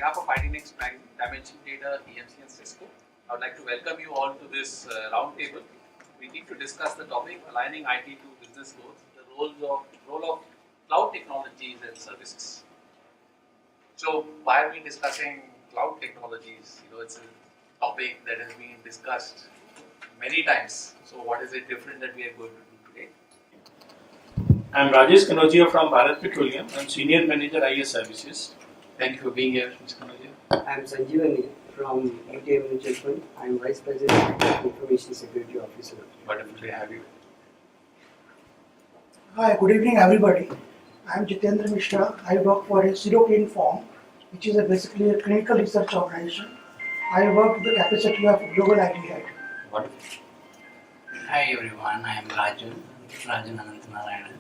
behalf of IT Next Magazine, Dimension Data, EMC and Cisco, I would like to welcome you all to this roundtable. We need to discuss the topic aligning IT to business goals, the role of cloud technologies and services. So why are we discussing cloud technologies? It's a topic that has been discussed many times. So what is it different that we are going to do today? I'm Rajesh Kanodia from Bharat Petroleum. I'm Senior Manager IS Services. Thank you for being here, Mr. Kanodia. I'm Sanjeevani from UTI Mutual Fund. I'm Vice President of Information Security Officer. Wonderful to have you. Hi, good evening everybody. I'm Jitendra Mishra. I work for a Zero Clean Form, which is basically a clinical research organization. I work with the capacity of global IT head. Wonderful. Hi everyone, I am Rajan Anantanarayanan.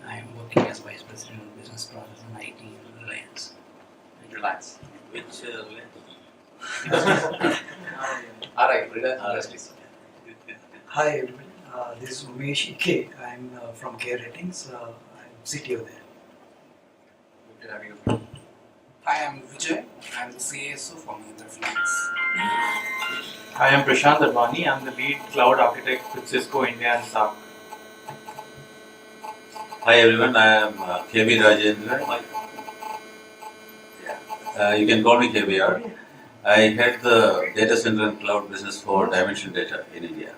I am working as Vice President of Business Process and IT in Reliance. Reliance. Which Reliance? Alright, Reliance Industries. Hi everyone, this is Umesh Ike. I'm from Care Ratings. I'm CTO there. Good to have you. Hi, I'm Vijay. I'm the CSO from Reliance. I am Prashant Advani. I'm the lead cloud architect with Cisco India and SAP. Hi everyone, I am KB Rajendra. You can call me KBR. I head the data center and cloud business for Dimension Data in India.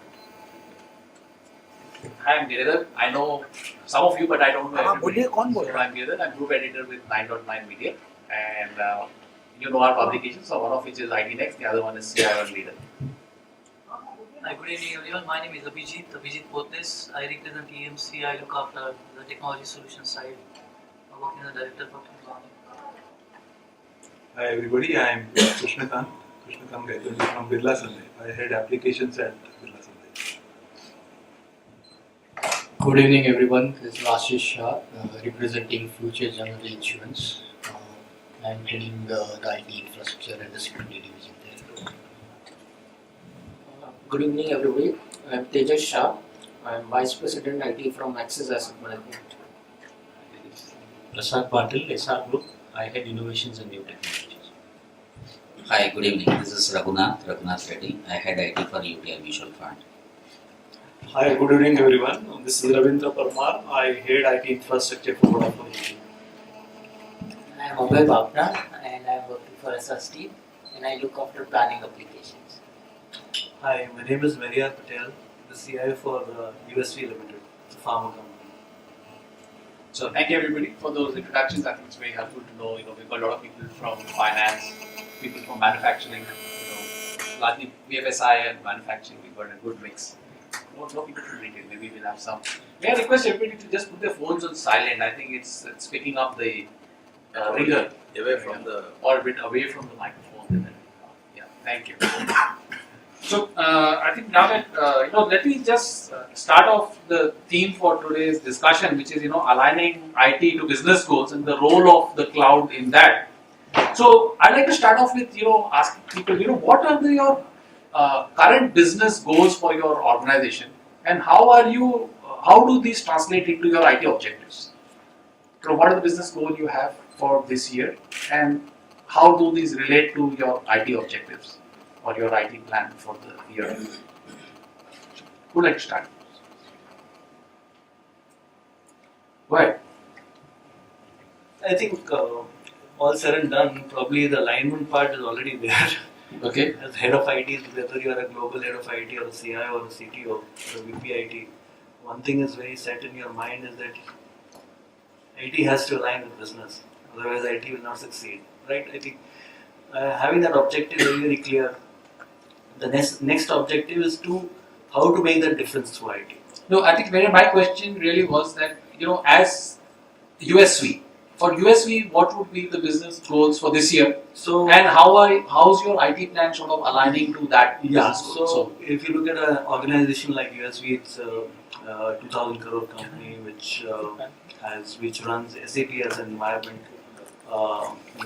Hi, I'm Giridhar. I know some of you, but I don't know everybody. बोलिए कौन बोल So रहा है? I'm Giridhar. I'm group editor with 9.9 Media, and you know our publications. So one of which is IT Next, the other one is CIO&Leader. Hi, good evening everyone. My name is Abhijit Potes. I represent EMC. I look after the technology solution side. I'm working as a director for technology. Hi everybody, I am Krishnakant Gaitani from Birla Sanjay. I head applications at Birla Sanjay. Good evening everyone, this is Ashish Shah, representing Future General Insurance. I'm heading the IT infrastructure and the security division there. Good evening everybody, I'm Tejas Shah. I'm Vice President IT from Axis Asset Management. Prasad Patil, SR Group. I head innovations and new technologies. Hi, good evening. This is Raghunath Reddy. I head IT for UTI Mutual Fund. Hi, good evening everyone. This is Ravindra Parmar. I head IT infrastructure for Vodafone. I am Abhay Bapna and I am working for SST and I look after planning applications. Hi, my name is Mariar Patel, the CIO for USV Limited, the pharma company. So thank you everybody for those introductions. I think it's very helpful to know. We've got a lot of people from finance, people from manufacturing, largely BFSI and manufacturing. We've got a good mix. No people from retail. Maybe we'll have some. May I request everybody to just put their phones on silent? I think it's picking up the ringer Away from the or a bit away from the microphone. Yeah, thank you. So I think now that let me just start off the theme for today's discussion, which is aligning IT to business goals and the role of the cloud in that. So I'd like to start off with asking people what are your current business goals for your organization and how do these translate into your IT objectives? So what are the business goals you have for this year and how do these relate to your IT objectives? Or your IT plan for the year? Who would like to start? Go ahead. I think all said and done, probably the alignment part is already there. Okay. As head of IT, whether you are a global head of IT or a CIO or a CTO or a VP IT, one thing is very set in your mind is that IT has to align with business. Otherwise, IT will not succeed. Right? I think having that objective very clear. The next objective is how to make that difference through IT. No, I think my question really was that as USV, for USV, what would be the business goals for this year? So and how's your IT plan sort of aligning to that? Yeah. So if you look at an organization like USV, it's a 2,000 crore company which runs SAP as an environment.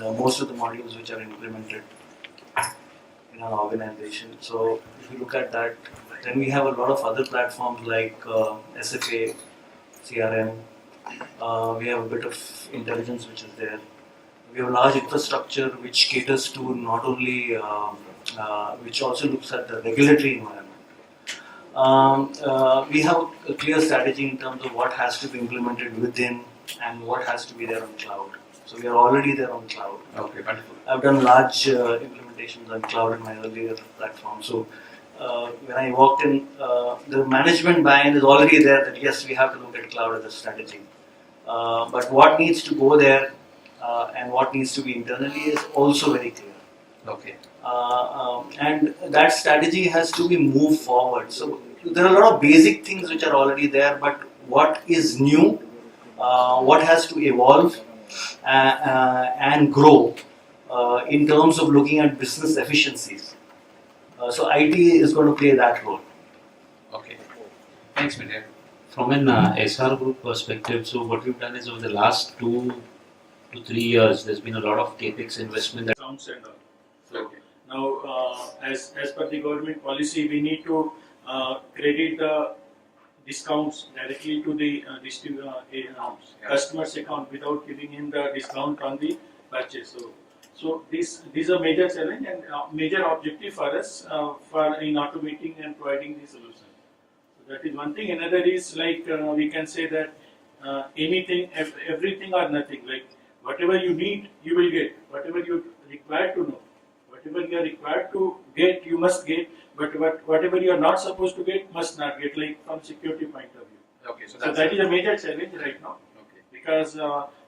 Most of the modules which are implemented in our organization. So if you look at that, then we have a lot of other platforms like SFA, CRM. We have a bit of intelligence which is there. We have large infrastructure which caters to not only, which also looks at the regulatory environment. We have a clear strategy in terms of what has to be implemented within and what has to be there on cloud. So we are already there on cloud. Okay, wonderful. I've done large implementations on cloud in my earlier platform. So when I walked in, the management buy-in is already there that yes, we have to look at cloud as a strategy. But what needs to go there and what needs to be internally is also very clear. Okay. And that strategy has to be moved forward. So there are a lot of basic things which are already there, but what is new, what has to evolve and grow in terms of looking at business efficiencies. So IT is going to play that role. Okay. Thanks, Vijay. From an SR group perspective, so what we've done is over the last 2 to 3 years, there's been a lot of capex investment. Discounts and all. So now, as per the government policy, we need to credit the discounts directly to the customer's account without giving him the discount on the purchase. So this is a major challenge and major objective for us in automating and providing the solution. So that is one thing. Another is like we can say that anything, everything or nothing. Like whatever you need, you will get. Whatever you require to know, whatever you are required to get, you must get. But whatever you are not supposed to get, must not get. Like from security point of view. Okay, so that is a major challenge right now. Okay. Because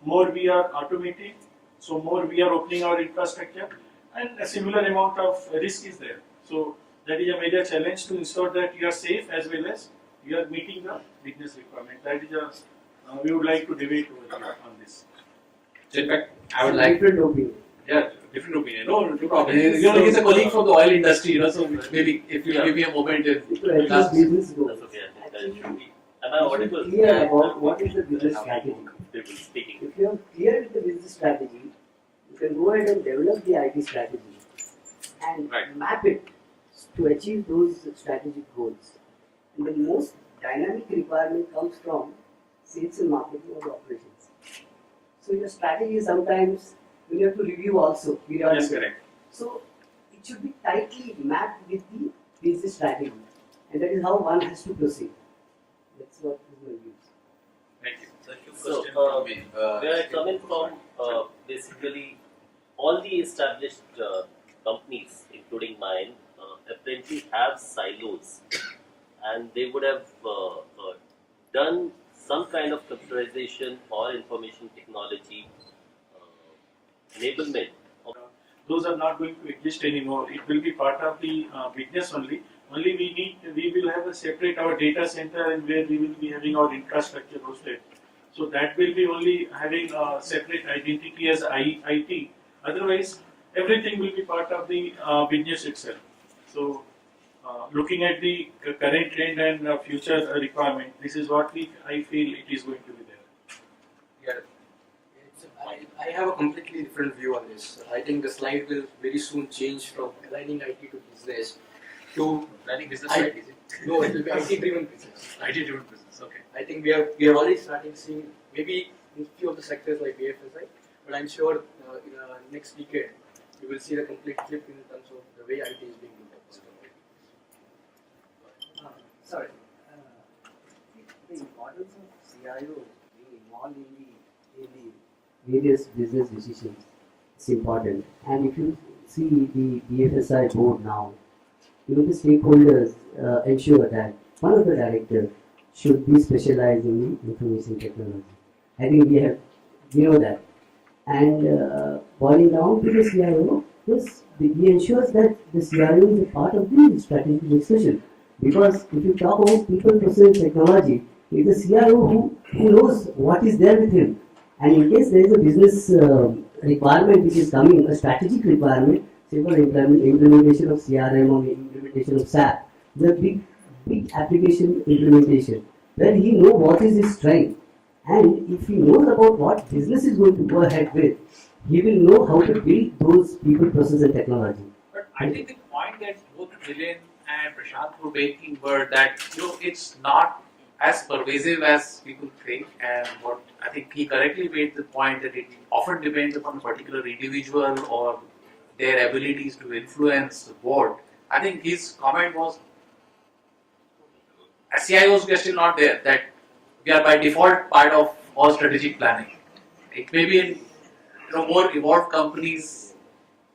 more we are automating, so more we are opening our infrastructure, and a similar amount of risk is there. So that is a major challenge to ensure that you are safe as well as you are meeting the business requirement. That is a we would like to debate over here on this. So in fact, I would like different opinion. Yeah, different opinion. No problem. He's a colleague from the oil industry, so maybe if you give me a moment. That's business goal. Am I audible? Clear about what is the business strategy. Speaking. If you are clear with the business strategy, you can go ahead and develop the IT strategy and map it to achieve those strategic goals. And the most dynamic requirement comes from sales and marketing or the operations. So your strategy sometimes you have to review also periodically. Yes, correct. So it should be tightly mapped with the business strategy, and that is how one has to proceed. That's what is my view. Thank you. So, where I come in from, basically, all the established companies, including mine, apparently have silos, and they would have done some kind of computerization or information technology enablement. Those are not going to exist anymore. It will be part of the business only. Only we will have a separate our data center and where we will be having our infrastructure hosted. So that will be only having a separate identity as IT. Otherwise, everything will be part of the business itself. So looking at the current trend and future requirement, this is what I feel it is going to be there. Yeah. I have a completely different view on this. I think the slide will very soon change from aligning IT to business to planning business right? No, it will be IT-driven business. IT-driven business. Okay. I think we are already starting seeing maybe in few of the sectors like BFSI, but I'm sure in the next decade you will see the complete flip in terms of the way IT is being looked at. Sorry. The importance of CIO being involved in the various business decisions is important. And if you see the BFSI board now, the stakeholders ensure that one of the directors should be specialized in the information technology. I think we know that. And boiling down to the CIO, yes, he ensures that the CIO is a part of the strategic discussion. Because if you talk about people, process, technology, it is the CIO who knows what is there with him. And in case there is a business requirement which is coming, a strategic requirement, say for implementation of CRM or implementation of SAP, the big application implementation, where he knows what is his strength. And if he knows about what business is going to go ahead with, he will know how to build those people, process and technology. But I think the point that both Milind and Prashant were making were that it's not as pervasive as people think, and what I think he correctly made the point that it often depends upon a particular individual or their abilities to influence the board. I think his comment was, as CIOs we are still not there, that we are by default part of all strategic planning. It may be in more evolved companies,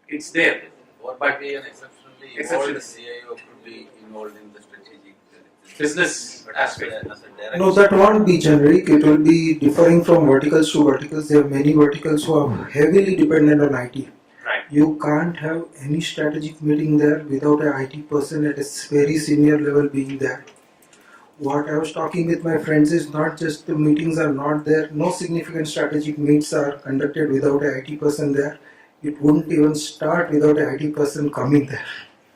it's there. What But might be an exceptionally exception- evolved CIO could be involved in the strategic business but as aspect. a director. No, that won't be generic. It will be differing from verticals to verticals. There are many verticals who are heavily dependent on IT. Right. You can't have any strategic meeting there without an IT person at a very senior level being there. What I was talking with my friends is not just the meetings are not there, no significant strategic meets are conducted without an IT person there. It wouldn't even start without an IT person coming there.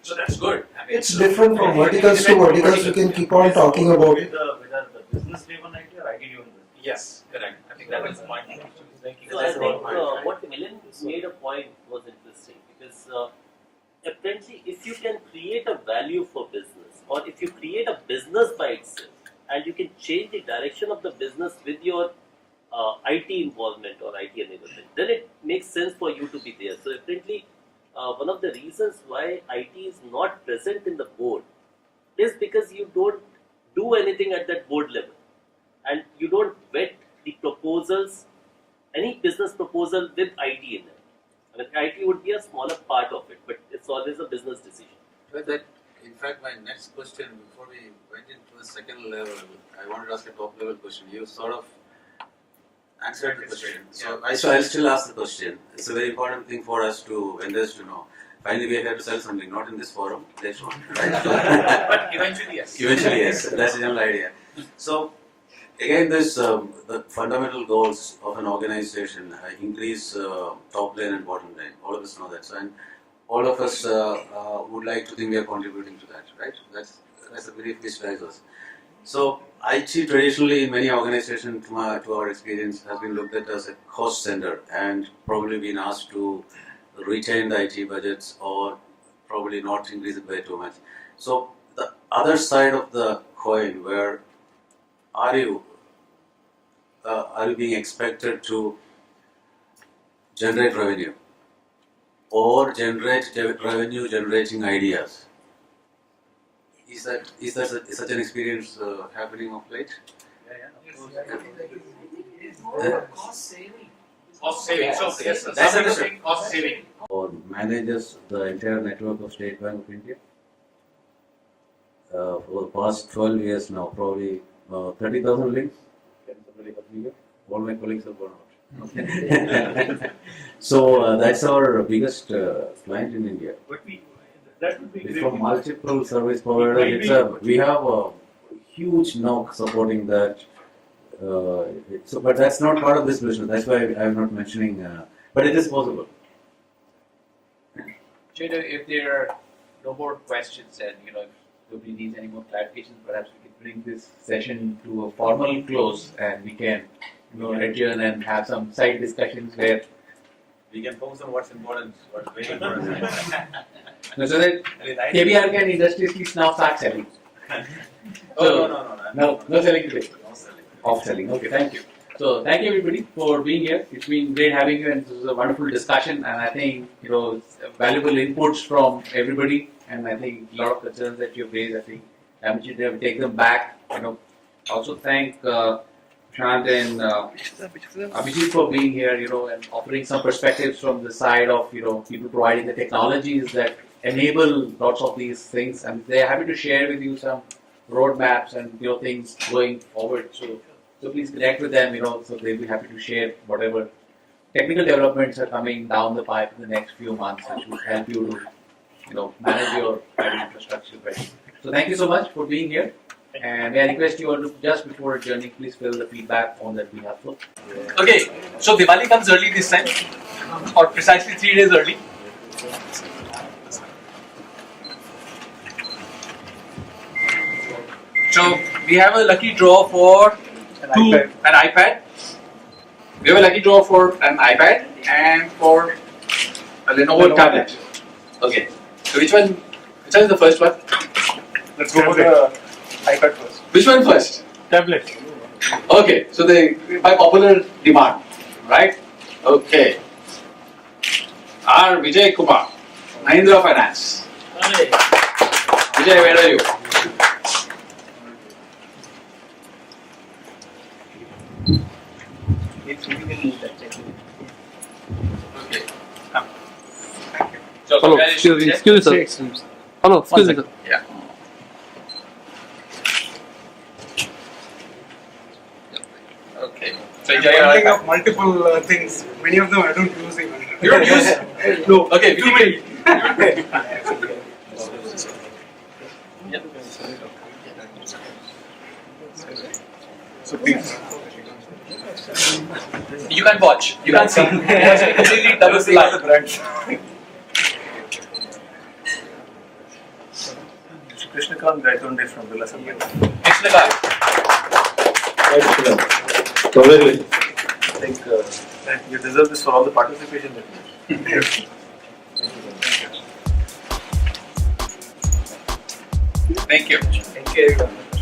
So that's good. I mean, It's different from verticals to verticals. We can keep on talking about it. Whether the business driven IT or IT driven business. Yes, correct. I think that is the point. So I think what Milan made a point was interesting because apparently if you can create a value for business, or if you create a business by itself and you can change the direction of the business with your IT involvement or IT enablement, then it makes sense for you to be there. So apparently one of the reasons why IT is not present in the board is because you don't do anything at that board level and you don't vet the proposals, any business proposal with IT in it. I mean, IT would be a smaller part of it, but it's always a business decision. Well, that, in fact, my next question, before we went into the second level, I wanted to ask a top level question. You sort of answered the question. So I'll still ask the question. It's a very important thing for us to vendors to know. Finally, we are here to sell something, not in this forum, later on. Right? But eventually, yes. Eventually, yes. That's the general idea. So, again, this the fundamental goals of an organization increase top line and bottom line. All of us know that. So, and all of us would like to think we are contributing to that, right? That's the belief which drives us. So, IT traditionally in many organizations, to our experience, has been looked at as a cost center and probably been asked to retain the IT budgets or probably not increase it by too much. So, the other side of the coin, where are you being expected to generate revenue or generate revenue generating ideas? Is that such an experience happening of late? Cost saving. Cost saving. So yes, That's understood. cost saving. Or manages the entire network of State Bank of India. For the past 12 years now, probably 30,000 links. Can somebody help me here? All my colleagues have gone out. Okay. So that's our biggest client in India. But that would be It's great. from multiple service providers. We have a huge knock supporting that. But that's not part of this business. That's why I'm not mentioning. But it is possible. Jada, if there are no more questions and if nobody needs any more clarifications, perhaps we can bring this session to a formal close and we can adjourn and have some side discussions where We can focus on what's important, what's very important. so that KBR can industriously now start selling. No selling today. Off selling. Okay, thank you. So thank you everybody for being here. It's been great having you, and this was a wonderful discussion. And I think valuable inputs from everybody. And I think a lot of concerns that you've raised, I think I'm sure they will take them back. Also thank Prashant and Abhijit for being here. And offering some perspectives from the side of people providing the technologies that enable lots of these things, and they're happy to share with you some roadmaps and things going forward. So please connect with them, so they'll be happy to share whatever technical developments are coming down the pipe in the next few months, which will help you to, manage your IT infrastructure better. So thank you so much for being here. And may I request you all to, just before adjourning, please fill the feedback form that we have for. Okay, so Diwali comes early this time, or precisely 3 days early. So we have a lucky draw for an iPad. We have a lucky draw for an iPad and for a Lenovo tablet. Okay. So which one is the first one? Let's go for the iPad first. Which one first? Tablet. Okay, so they by popular demand, right? Okay. R. Vijay Kumar, Mahindra Finance. Vijay, where are you? Okay. Come. So, Hello, where is Vijay? excuse me, sir. Hello, excuse me, sir. Yeah. Okay. So, I'm Vijay, bundling up multiple things. Many of them I don't use even. you don't use? No. Okay, Too many. So please. You can watch. You can see. You have completely double the line. Krishnakant Gaitonde from Villa Sandhya. Krishnakant. Congratulations. I think you deserve this for all the participation that you have. Thank you. Thank you everyone.